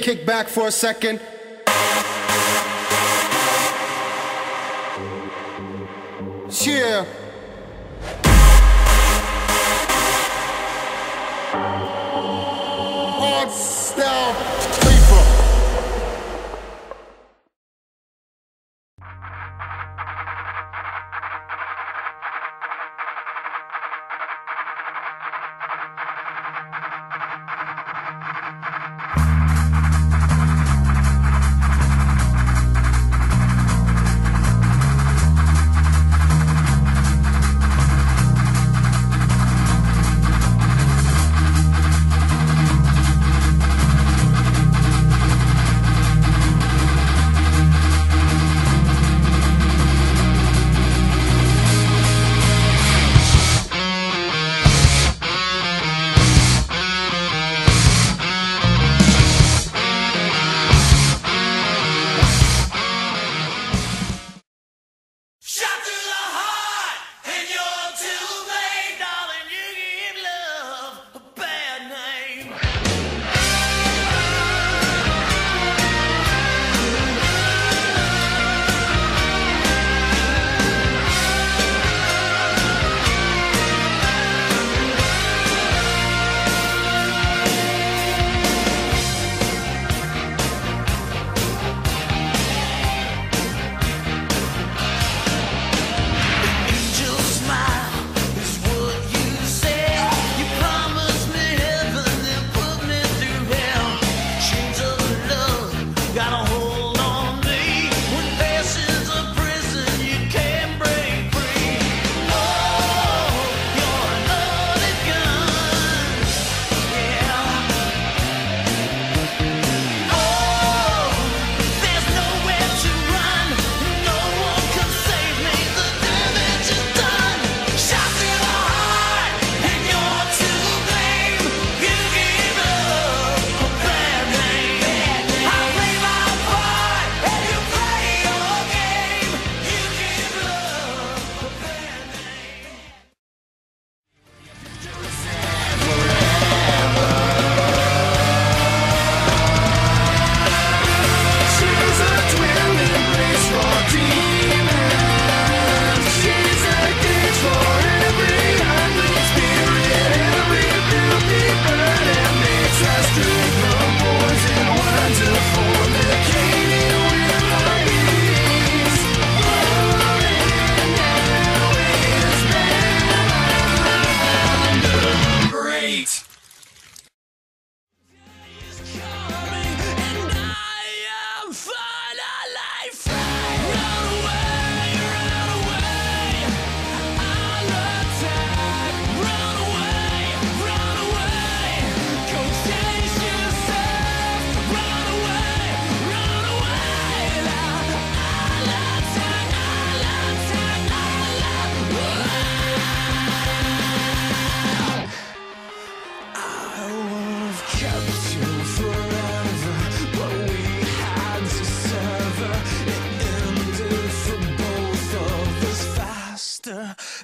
kick back for a second. Yeah. Hard style paper.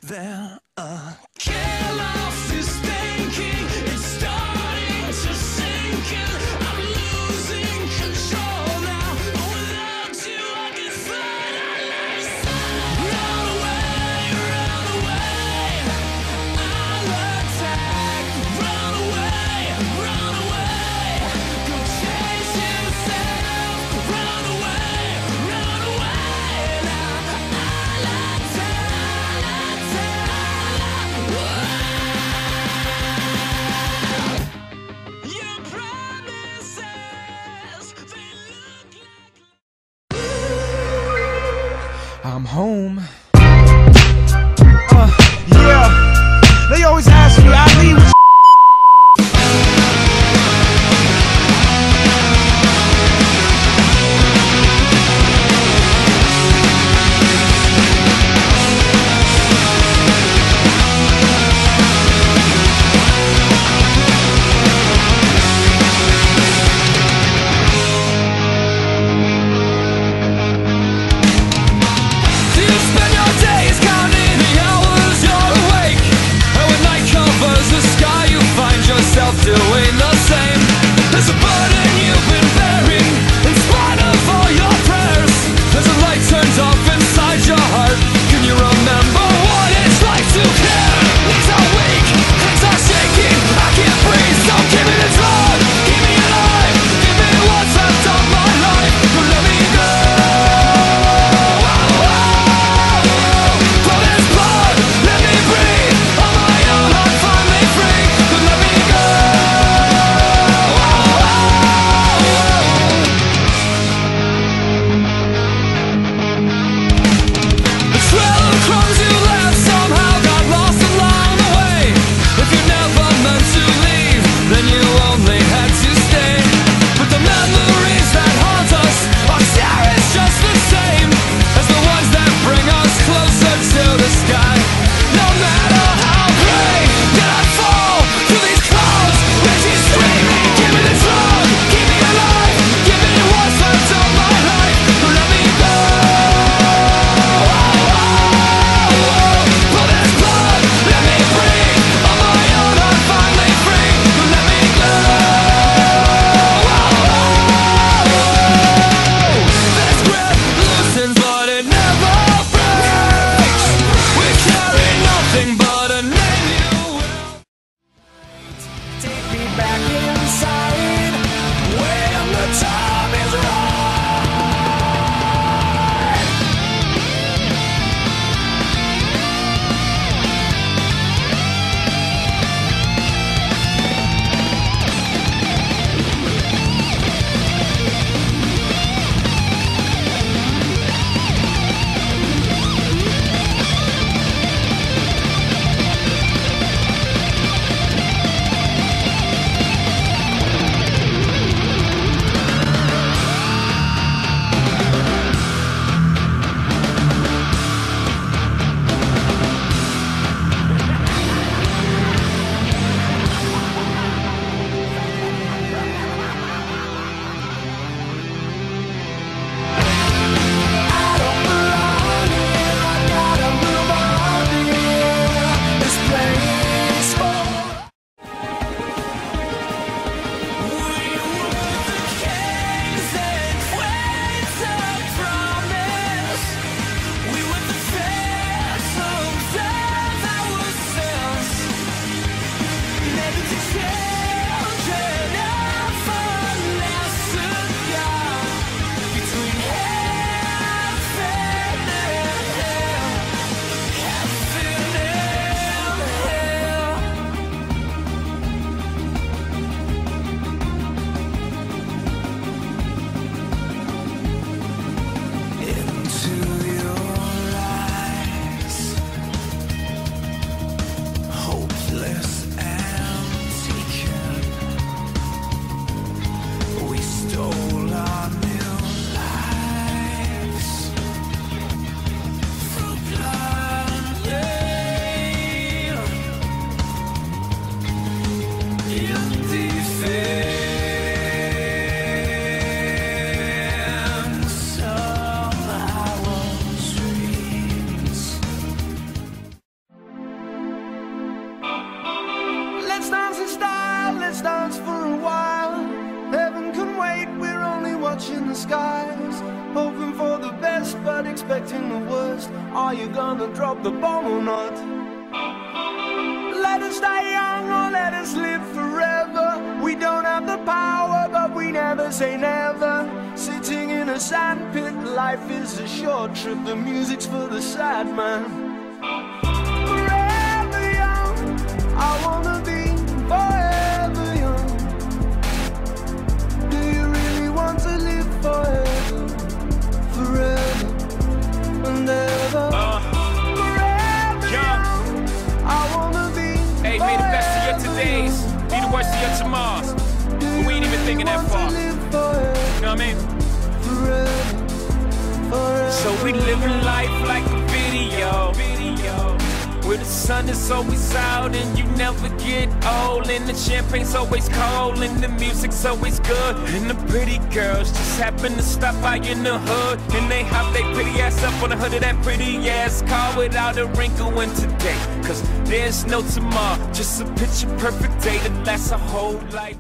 Then kill off this thinking, it's starting to sink in. I'm losing control now. Without you, I can find a life. Run away, I'll attack. Run away, go chase yourself. Run away, now I'll attack. I'm home. Yeah. They always ask me, ayzee, what Spanjol. meant to leave, then you only had to stay. But the memories that haunt us are cherished just the same as the ones that bring us closer to the sky. No matter how brave did I fall to these clouds, when she's screaming, give me the drug, keep me alive, give me what's left of my life, let me go. For this blood, let me breathe, on my own I'm finally free, let me go. This grip loosens but it never breaks. We carry nothing but a name you will. Take me back inside when the time is right. Let's dance in style, let's dance for a while. Heaven can wait, we're only watching the skies. Hoping for the best, but expecting the worst. Are you gonna drop the bomb or not? Let us die young or let us live forever. We don't have the power, but we never say never. Sitting in a sandpit, life is a short trip. The music's for the sad man. Forever young, I wanna be forever young. Do you really want to live forever? Forever and ever. Forever young, I wanna be. Hey, may the best of your todays be the worst of your tomorrows. But we ain't even thinking that far. You know what I mean? So we living life like a video. Where the sun is always out and you never get old, and the champagne's always cold and the music's always good, and the pretty girls just happen to stop by in the hood, and they hop they pretty ass up on the hood of that pretty ass car without a wrinkle in today. Cause there's no tomorrow, just a picture perfect day that lasts a whole life.